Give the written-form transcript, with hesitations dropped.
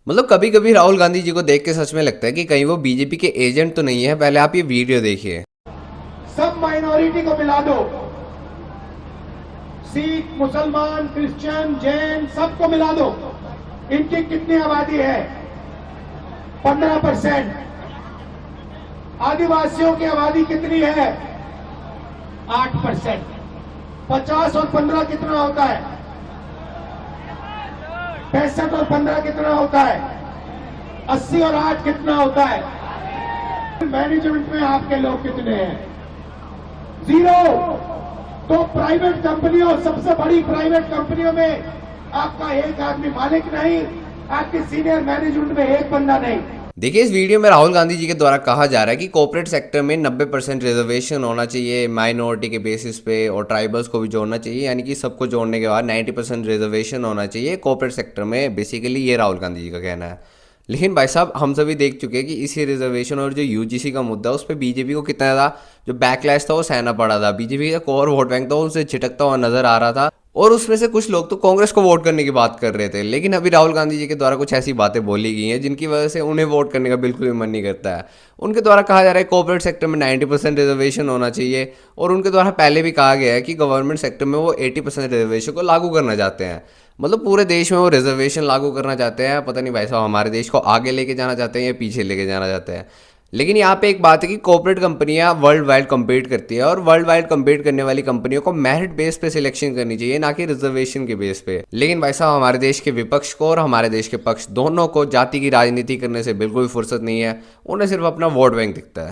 मतलब कभी कभी राहुल गांधी जी को देख के सच में लगता है कि कहीं वो बीजेपी के एजेंट तो नहीं है। पहले आप ये वीडियो देखिए। सब माइनॉरिटी को मिला दो, सिख, मुसलमान, क्रिश्चियन, जैन, सबको मिला दो। इनकी कितनी आबादी है? 15%। आदिवासियों की आबादी कितनी है? 8%। 50 और 15 कितना होता है? 65 और 15 कितना होता है? 80 और 8 कितना होता है? मैनेजमेंट में आपके लोग कितने हैं? 0। तो प्राइवेट कंपनियों, सबसे बड़ी प्राइवेट कंपनियों में आपका एक आदमी मालिक नहीं, आपके सीनियर मैनेजमेंट में एक बंदा नहीं। देखिए, इस वीडियो में राहुल गांधी जी के द्वारा कहा जा रहा है कि कॉर्पोरेट सेक्टर में 90% रिजर्वेशन होना चाहिए माइनॉरिटी के बेसिस पे, और ट्राइबल्स को भी जोड़ना चाहिए, यानी कि सबको जोड़ने के बाद 90% रिजर्वेशन होना चाहिए कॉर्पोरेट सेक्टर में। बेसिकली ये राहुल गांधी जी का कहना है। लेकिन भाई साहब, हम सभी देख चुके हैं कि इसी रिजर्वेशन और जो यूजीसी का मुद्दा उस पर बीजेपी को कितना ज़्यादा जो बैकलैश था वो सहना पड़ा था। बीजेपी का कोर वोट बैंक था, उनसे छिटकता हुआ नजर आ रहा था, और उसमें से कुछ लोग तो कांग्रेस को वोट करने की बात कर रहे थे। लेकिन अभी राहुल गांधी जी के द्वारा कुछ ऐसी बातें बोली गई हैं जिनकी वजह से उन्हें वोट करने का बिल्कुल भी मन नहीं करता है। उनके द्वारा कहा जा रहा है कॉर्पोरेट सेक्टर में 90% रिजर्वेशन होना चाहिए, और उनके द्वारा पहले भी कहा गया है कि गवर्नमेंट सेक्टर में वो 80% रिजर्वेशन को लागू करना चाहते हैं। मतलब पूरे देश में वो रिजर्वेशन लागू करना चाहते हैं। पता नहीं भाई साहब, हमारे देश को आगे लेके जाना चाहते हैं या पीछे लेके जाना चाहते हैं। लेकिन यहाँ पे एक बात है कि कॉर्पोरेट कंपनियां वर्ल्ड वाइड कम्पीट करती है, और वर्ल्ड वाइड कम्पीट करने वाली कंपनियों को मेरिट बेस पे सिलेक्शन करनी चाहिए, ना कि रिजर्वेशन के बेस पे। लेकिन भाई साहब, हमारे देश के विपक्ष को और हमारे देश के पक्ष दोनों को जाति की राजनीति करने से बिल्कुल फुर्सत नहीं है। उन्हें सिर्फ अपना वोट बैंक दिखता है।